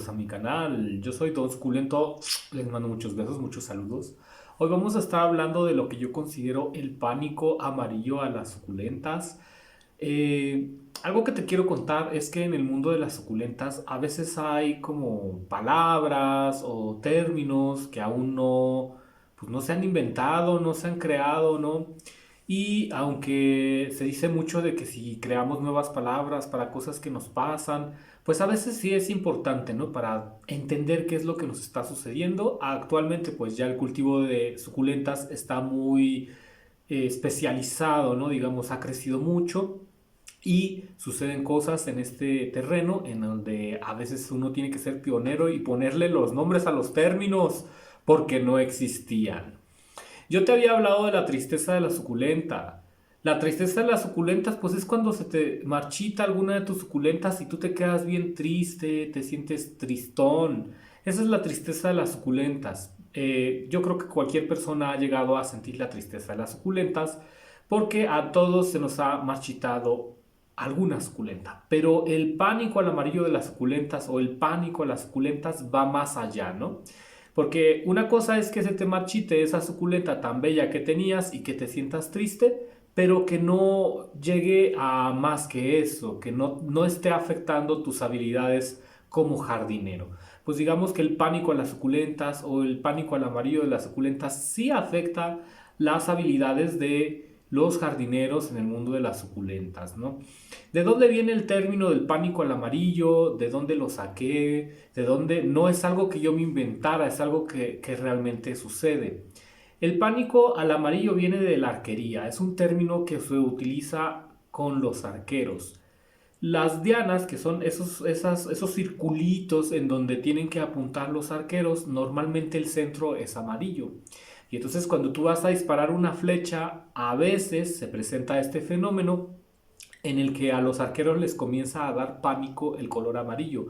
bienvenidos a mi canal. Yo soy Don Suculento, les mando muchos besos, muchos saludos. Hoy vamos a estar hablando de lo que yo considero el pánico amarillo a las suculentas. Algo que te quiero contar es que en el mundo de las suculentas a veces hay como palabras o términos que aún no, pues no se han inventado, no se han creado, ¿no? Y aunque se dice mucho de que si creamos nuevas palabras para cosas que nos pasan, pues a veces sí es importante, ¿no? Para entender qué es lo que nos está sucediendo. Actualmente, pues ya el cultivo de suculentas está muy especializado, ¿no? Digamos, ha crecido mucho y suceden cosas en este terreno en donde a veces uno tiene que ser pionero y ponerle los nombres a los términos porque no existían. Yo te había hablado de la tristeza de la suculenta. La tristeza de las suculentas, pues es cuando se te marchita alguna de tus suculentas y tú te quedas bien triste, te sientes tristón. Esa es la tristeza de las suculentas. Yo creo que cualquier persona ha llegado a sentir la tristeza de las suculentas porque a todos se nos ha marchitado alguna suculenta. Pero el pánico al amarillo de las suculentas o el pánico a las suculentas va más allá, ¿no? Porque una cosa es que se te marchite esa suculenta tan bella que tenías y que te sientas triste, pero que no llegue a más que eso, que no esté afectando tus habilidades como jardinero. Pues digamos que el pánico a las suculentas o el pánico al amarillo de las suculentas sí afecta las habilidades de los jardineros en el mundo de las suculentas, ¿no? ¿De dónde viene el término del pánico al amarillo? ¿De dónde lo saqué? ¿De dónde? No es algo que yo me inventara, es algo que realmente sucede. El pánico al amarillo viene de la arquería, es un término que se utiliza con los arqueros. Las dianas, que son esos circulitos en donde tienen que apuntar los arqueros, normalmente el centro es amarillo. Y entonces cuando tú vas a disparar una flecha, a veces se presenta este fenómeno en el que a los arqueros les comienza a dar pánico el color amarillo.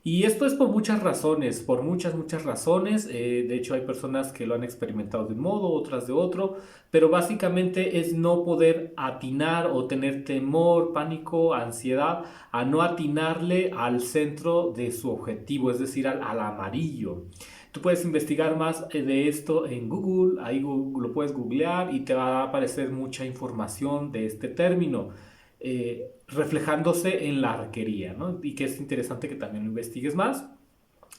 Y esto es por muchas razones, por muchas razones. De hecho, hay personas que lo han experimentado de un modo, otras de otro, pero básicamente es no poder atinar o tener temor, pánico, ansiedad, a no atinarle al centro de su objetivo, es decir, al amarillo. Tú puedes investigar más de esto en Google, ahí lo puedes googlear y te va a aparecer mucha información de este término reflejándose en la arquería, ¿no? Y que es interesante que también lo investigues más,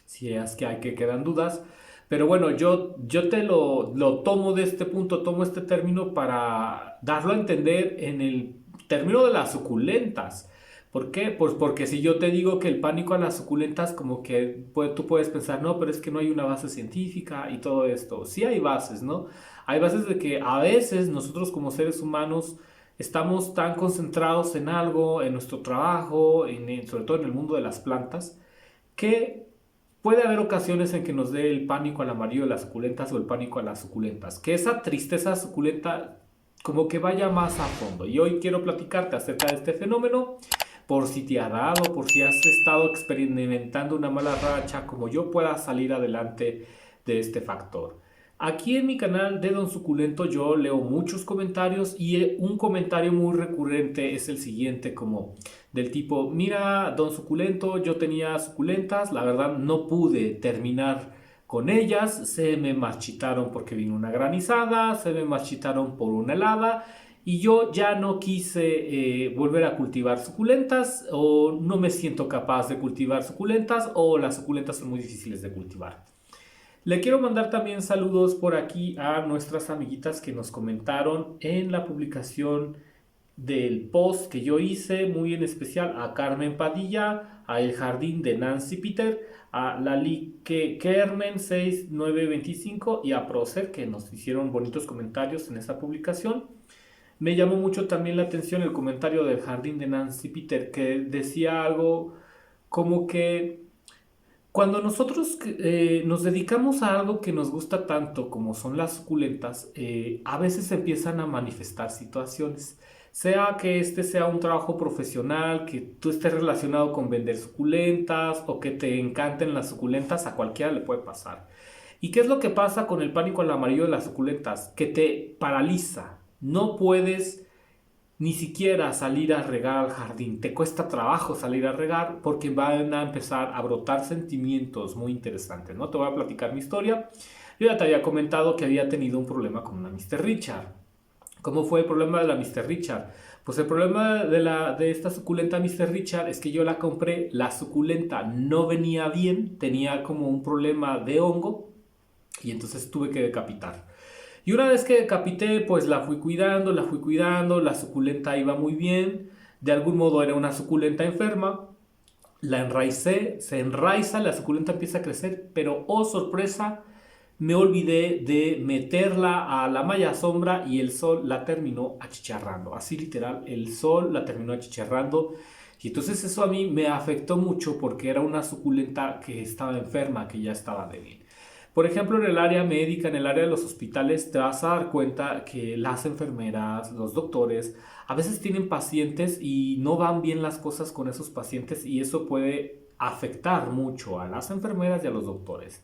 si es que hay que quedan dudas. Pero bueno, yo te lo tomo de este punto, tomo este término para darlo a entender en el término de las suculentas. ¿Por qué? Pues porque si yo te digo que el pánico a las suculentas, como que tú puedes pensar, no, pero es que no hay una base científica y todo esto. Sí hay bases, ¿no? Hay bases de que a veces nosotros como seres humanos estamos tan concentrados en algo, en nuestro trabajo, sobre todo en el mundo de las plantas, que puede haber ocasiones en que nos dé el pánico al amarillo de las suculentas o el pánico a las suculentas. Que esa tristeza suculenta como que vaya más a fondo. Y hoy quiero platicarte acerca de este fenómeno, por si te ha dado, por si has estado experimentando una mala racha, como yo pueda salir adelante de este factor. Aquí en mi canal de Don Suculento yo leo muchos comentarios y un comentario muy recurrente es el siguiente, como del tipo, mira Don Suculento, yo tenía suculentas, la verdad no pude terminar con ellas, se me marchitaron porque vino una granizada, se me marchitaron por una helada y yo ya no quise volver a cultivar suculentas o no me siento capaz de cultivar suculentas o las suculentas son muy difíciles de cultivar. Le quiero mandar también saludos por aquí a nuestras amiguitas que nos comentaron en la publicación del post que yo hice, muy en especial a Carmen Padilla, a El Jardín de Nancy Peter, a Lali Kermen 6925 y a Procer que nos hicieron bonitos comentarios en esa publicación. Me llamó mucho también la atención el comentario del Jardín de Nancy Peter que decía algo como que cuando nosotros nos dedicamos a algo que nos gusta tanto como son las suculentas, a veces empiezan a manifestar situaciones. Sea que este sea un trabajo profesional, que tú estés relacionado con vender suculentas o que te encanten las suculentas, a cualquiera le puede pasar. ¿Y qué es lo que pasa con el pánico al amarillo de las suculentas? Que te paraliza. No puedes ni siquiera salir a regar al jardín. Te cuesta trabajo salir a regar porque van a empezar a brotar sentimientos muy interesantes, ¿no? Te voy a platicar mi historia. Yo ya te había comentado que había tenido un problema con una Mr. Richard. ¿Cómo fue el problema de la Mr. Richard? Pues el problema de esta suculenta Mr. Richard es que yo la compré, la suculenta no venía bien, tenía como un problema de hongo y entonces tuve que decapitar. Y una vez que decapité, pues la fui cuidando, la suculenta iba muy bien, de algún modo era una suculenta enferma, la enraicé, se enraiza, la suculenta empieza a crecer, pero oh sorpresa, me olvidé de meterla a la malla sombra y el sol la terminó achicharrando. Así literal, el sol la terminó achicharrando. Y entonces eso a mí me afectó mucho porque era una suculenta que estaba enferma, que ya estaba débil. Por ejemplo, en el área médica, en el área de los hospitales, te vas a dar cuenta que las enfermeras, los doctores, a veces tienen pacientes y no van bien las cosas con esos pacientes y eso puede afectar mucho a las enfermeras y a los doctores.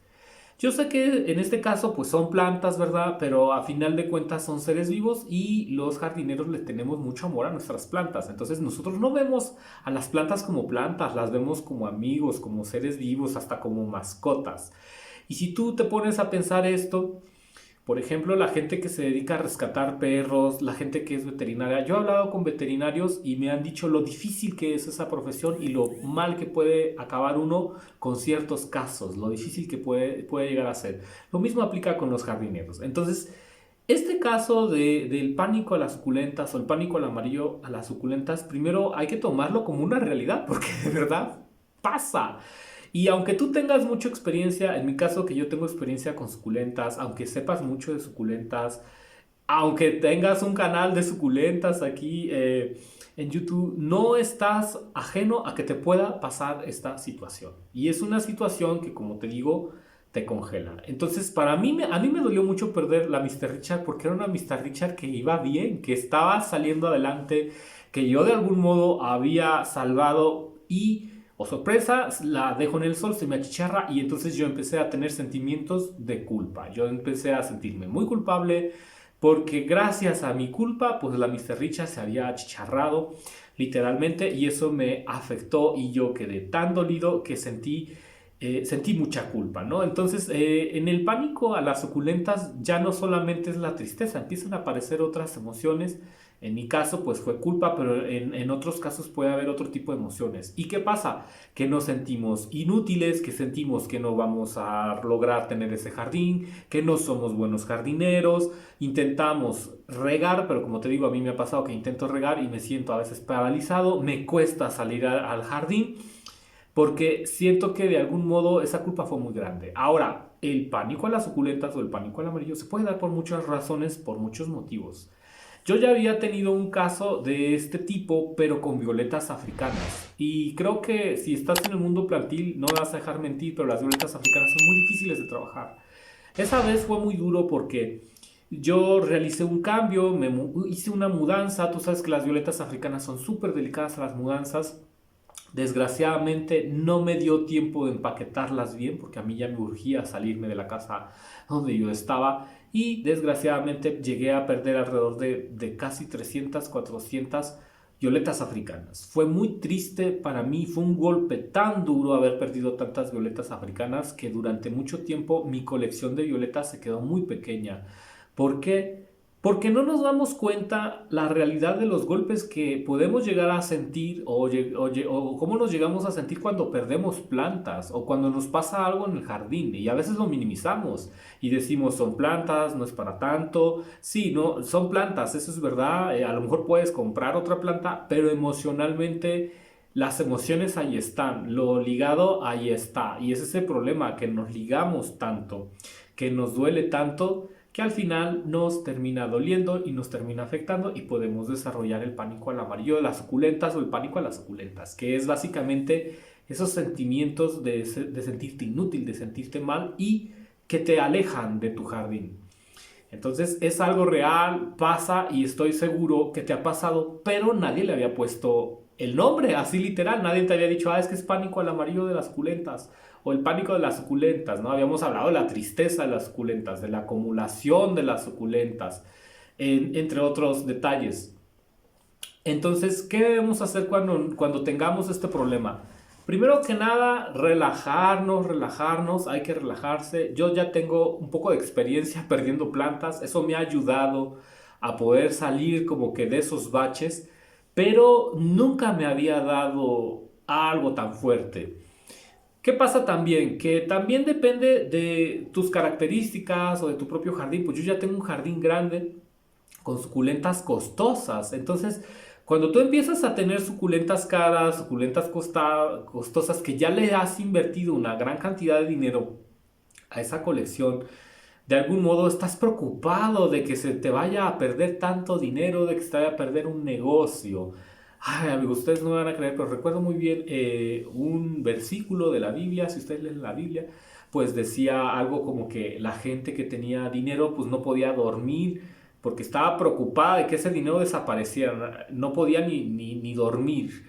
Yo sé que en este caso pues son plantas, ¿verdad? Pero a final de cuentas son seres vivos y los jardineros les tenemos mucho amor a nuestras plantas. Entonces nosotros no vemos a las plantas como plantas, las vemos como amigos, como seres vivos, hasta como mascotas. Y si tú te pones a pensar esto, por ejemplo, la gente que se dedica a rescatar perros, la gente que es veterinaria. Yo he hablado con veterinarios y me han dicho lo difícil que es esa profesión y lo mal que puede acabar uno con ciertos casos, lo difícil que puede llegar a ser. Lo mismo aplica con los jardineros. Entonces, este caso del pánico a las suculentas o el pánico al amarillo a las suculentas, primero hay que tomarlo como una realidad, porque de verdad pasa. Y aunque tú tengas mucha experiencia, en mi caso que yo tengo experiencia con suculentas, aunque sepas mucho de suculentas, aunque tengas un canal de suculentas aquí en YouTube, no estás ajeno a que te pueda pasar esta situación. Y es una situación que, como te digo, te congela. Entonces, a mí me dolió mucho perder la Mr. Richard porque era una Mr. Richard que iba bien, que estaba saliendo adelante, que yo de algún modo había salvado y, oh sorpresa, la dejo en el sol, se me achicharra y entonces yo empecé a tener sentimientos de culpa. Yo empecé a sentirme muy culpable porque gracias a mi culpa, pues la Mr. Richard se había achicharrado literalmente y eso me afectó y yo quedé tan dolido que sentí mucha culpa, ¿no? Entonces, en el pánico a las suculentas ya no solamente es la tristeza, empiezan a aparecer otras emociones. En mi caso, pues fue culpa, pero en otros casos puede haber otro tipo de emociones. ¿Y qué pasa? Que nos sentimos inútiles, que sentimos que no vamos a lograr tener ese jardín, que no somos buenos jardineros, intentamos regar, pero como te digo, a mí me ha pasado que intento regar y me siento a veces paralizado, me cuesta salir al jardín porque siento que de algún modo esa culpa fue muy grande. Ahora, el pánico a las suculentas o el pánico al amarillo se puede dar por muchas razones, por muchos motivos. Yo ya había tenido un caso de este tipo, pero con violetas africanas. Y creo que si estás en el mundo plantil, no me vas a dejar mentir, pero las violetas africanas son muy difíciles de trabajar. Esa vez fue muy duro porque yo realicé un cambio, hice una mudanza. Tú sabes que las violetas africanas son súper delicadas a las mudanzas. Desgraciadamente no me dio tiempo de empaquetarlas bien porque a mí ya me urgía salirme de la casa donde yo estaba y desgraciadamente llegué a perder alrededor de casi 300, 400 violetas africanas. Fue muy triste para mí, fue un golpe tan duro haber perdido tantas violetas africanas que durante mucho tiempo mi colección de violetas se quedó muy pequeña. ¿Por qué? Porque no nos damos cuenta la realidad de los golpes que podemos llegar a sentir o cómo nos llegamos a sentir cuando perdemos plantas o cuando nos pasa algo en el jardín y a veces lo minimizamos y decimos son plantas, no es para tanto. Sí, no, son plantas, eso es verdad. A lo mejor puedes comprar otra planta, pero emocionalmente las emociones ahí están, lo ligado ahí está y ese es el problema, que nos ligamos tanto, que nos duele tanto que al final nos termina doliendo y nos termina afectando y podemos desarrollar el pánico al amarillo de las suculentas o el pánico a las suculentas, que es básicamente esos sentimientos de sentirte inútil, de sentirte mal y que te alejan de tu jardín. Entonces es algo real, pasa y estoy seguro que te ha pasado, pero nadie le había puesto el nombre, así literal, nadie te había dicho, es que es pánico al amarillo de las suculentas o el pánico de las suculentas, ¿no? Habíamos hablado de la tristeza de las suculentas, de la acumulación de las suculentas, entre otros detalles. Entonces, ¿qué debemos hacer cuando tengamos este problema? Primero que nada, relajarnos, hay que relajarse. Yo ya tengo un poco de experiencia perdiendo plantas, eso me ha ayudado a poder salir como que de esos baches, pero nunca me había dado algo tan fuerte. ¿Qué pasa también? Que también depende de tus características o de tu propio jardín. Pues yo ya tengo un jardín grande con suculentas costosas. Entonces, cuando tú empiezas a tener suculentas caras, costosas, que ya le has invertido una gran cantidad de dinero a esa colección, de algún modo estás preocupado de que se te vaya a perder tanto dinero, de que se te vaya a perder un negocio. Ay, amigos, ustedes no me van a creer, pero recuerdo muy bien un versículo de la Biblia, si ustedes leen la Biblia, pues decía algo como que la gente que tenía dinero pues no podía dormir porque estaba preocupada de que ese dinero desapareciera, no podía ni dormir.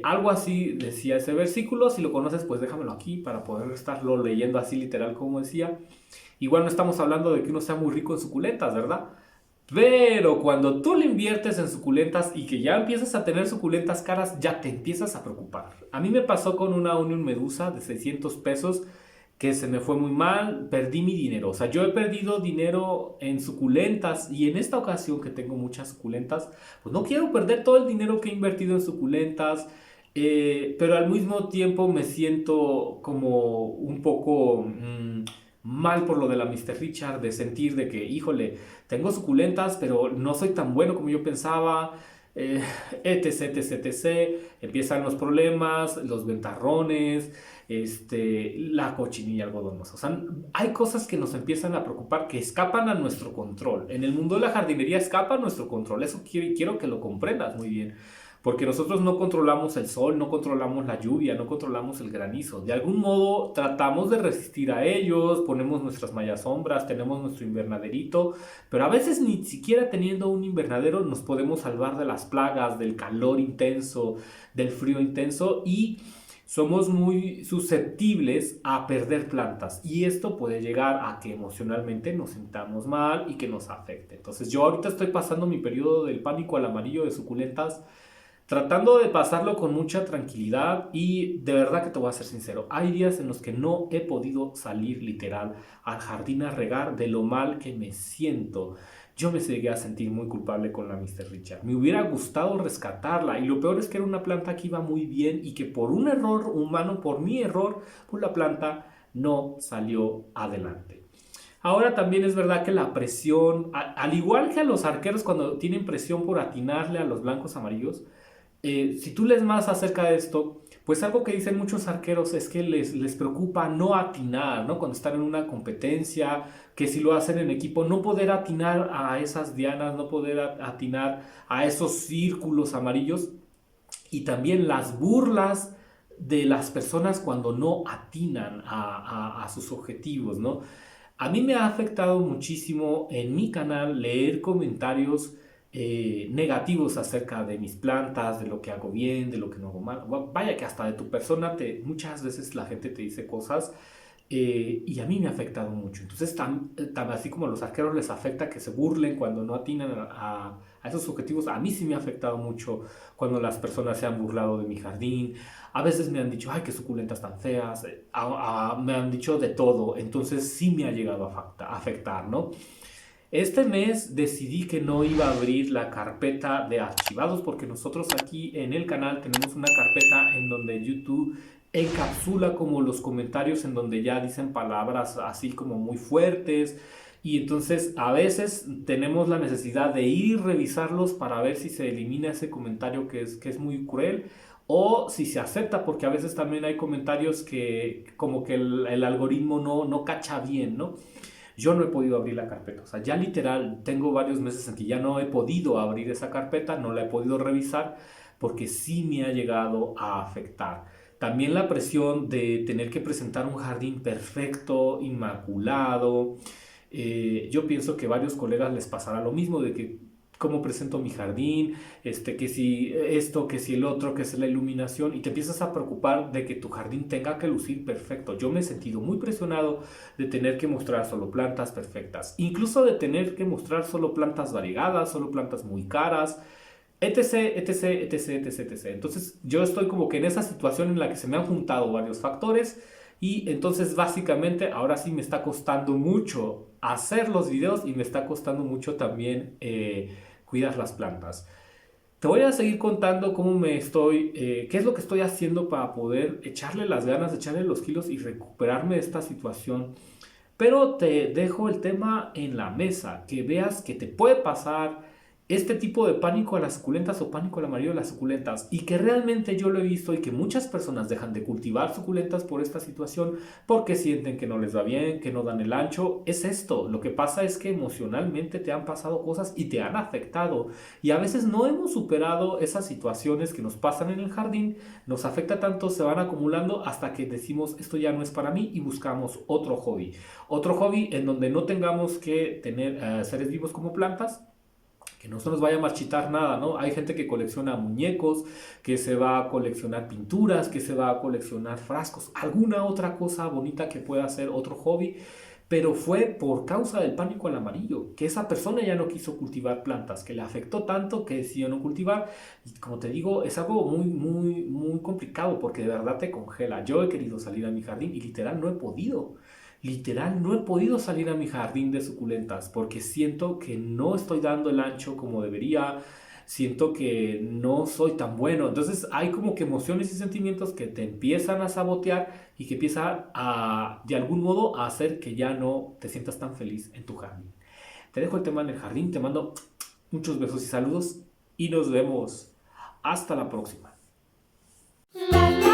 Algo así decía ese versículo, si lo conoces pues déjamelo aquí para poder estarlo leyendo así literal como decía. Igual no estamos hablando de que uno sea muy rico en suculentas, ¿verdad? Pero cuando tú le inviertes en suculentas y que ya empiezas a tener suculentas caras, ya te empiezas a preocupar. A mí me pasó con una Onion Medusa de 600 pesos que se me fue muy mal, perdí mi dinero. O sea, yo he perdido dinero en suculentas y en esta ocasión que tengo muchas suculentas, pues no quiero perder todo el dinero que he invertido en suculentas, pero al mismo tiempo me siento como un poco mal por lo de la Mr. Richard, de sentir de que, híjole, tengo suculentas, pero no soy tan bueno como yo pensaba, eh, etc, etc, etc. Empiezan los problemas, los ventarrones, la cochinilla algodonosa. O sea, hay cosas que nos empiezan a preocupar que escapan a nuestro control. En el mundo de la jardinería escapa a nuestro control. Eso quiero que lo comprendas muy bien. Porque nosotros no controlamos el sol, no controlamos la lluvia, no controlamos el granizo. De algún modo tratamos de resistir a ellos, ponemos nuestras mallas sombras, tenemos nuestro invernaderito, pero a veces ni siquiera teniendo un invernadero nos podemos salvar de las plagas, del calor intenso, del frío intenso y somos muy susceptibles a perder plantas. Y esto puede llegar a que emocionalmente nos sintamos mal y que nos afecte. Entonces yo ahorita estoy pasando mi periodo del pánico al amarillo de suculentas tratando de pasarlo con mucha tranquilidad y de verdad que te voy a ser sincero, hay días en los que no he podido salir literal al jardín a regar de lo mal que me siento. Yo me llegué a sentir muy culpable con la Mr. Richard. Me hubiera gustado rescatarla y lo peor es que era una planta que iba muy bien y que por un error humano, por mi error, pues la planta no salió adelante. Ahora también es verdad que la presión, al igual que a los arqueros cuando tienen presión por atinarle a los blancos amarillos, si tú lees más acerca de esto, pues algo que dicen muchos arqueros es que les preocupa no atinar, ¿no? Cuando están en una competencia, que si lo hacen en equipo, no poder atinar a esas dianas, no poder atinar a esos círculos amarillos y también las burlas de las personas cuando no atinan a sus objetivos, ¿no? A mí me ha afectado muchísimo en mi canal leer comentarios negativos acerca de mis plantas, de lo que hago bien, de lo que no hago mal. Vaya que hasta de tu persona muchas veces la gente te dice cosas y a mí me ha afectado mucho. Entonces, así como a los arqueros les afecta que se burlen cuando no atinan a esos objetivos, a mí sí me ha afectado mucho cuando las personas se han burlado de mi jardín. A veces me han dicho, ay, qué suculentas tan feas. Me han dicho de todo. Entonces, sí me ha llegado a afectar, ¿no? Este mes decidí que no iba a abrir la carpeta de archivados porque nosotros aquí en el canal tenemos una carpeta en donde YouTube encapsula como los comentarios en donde ya dicen palabras así como muy fuertes y entonces a veces tenemos la necesidad de ir y revisarlos para ver si se elimina ese comentario que es muy cruel o si se acepta porque a veces también hay comentarios que como que el algoritmo no cacha bien, ¿no? Yo no he podido abrir la carpeta, o sea, ya literal tengo varios meses en que ya no he podido abrir esa carpeta, no la he podido revisar porque sí me ha llegado a afectar. También la presión de tener que presentar un jardín perfecto, inmaculado. Yo pienso que a varios colegas les pasará lo mismo, de que cómo presento mi jardín, que si esto, que si el otro, que es la iluminación, y te empiezas a preocupar de que tu jardín tenga que lucir perfecto. Yo me he sentido muy presionado de tener que mostrar solo plantas perfectas, incluso de tener que mostrar solo plantas variegadas, solo plantas muy caras, etc, etc, etc, etc, etc. Entonces yo estoy como que en esa situación en la que se me han juntado varios factores y entonces básicamente ahora sí me está costando mucho hacer los videos y me está costando mucho también cuidar las plantas. Te voy a seguir contando cómo qué es lo que estoy haciendo para poder echarle las ganas, echarle los kilos y recuperarme de esta situación. Pero te dejo el tema en la mesa, que veas que te puede pasar este tipo de pánico a las suculentas o pánico al amarillo de las suculentas y que realmente yo lo he visto y que muchas personas dejan de cultivar suculentas por esta situación porque sienten que no les va bien, que no dan el ancho. Es esto, lo que pasa es que emocionalmente te han pasado cosas y te han afectado y a veces no hemos superado esas situaciones que nos pasan en el jardín, nos afecta tanto, se van acumulando hasta que decimos esto ya no es para mí y buscamos otro hobby. Otro hobby en donde no tengamos que tener seres vivos como plantas, que no se nos vaya a marchitar nada, ¿no? Hay gente que colecciona muñecos, que se va a coleccionar pinturas, que se va a coleccionar frascos, alguna otra cosa bonita que pueda ser otro hobby, pero fue por causa del pánico al amarillo, que esa persona ya no quiso cultivar plantas, que le afectó tanto que decidió no cultivar. Y como te digo, es algo muy, muy, muy complicado porque de verdad te congela. Yo he querido salir a mi jardín y literal no he podido. Literal, no he podido salir a mi jardín de suculentas porque siento que no estoy dando el ancho como debería, siento que no soy tan bueno. Entonces hay como que emociones y sentimientos que te empiezan a sabotear y que empiezan a, de algún modo, a hacer que ya no te sientas tan feliz en tu jardín. Te dejo el tema en el jardín, te mando muchos besos y saludos y nos vemos. Hasta la próxima. La, la.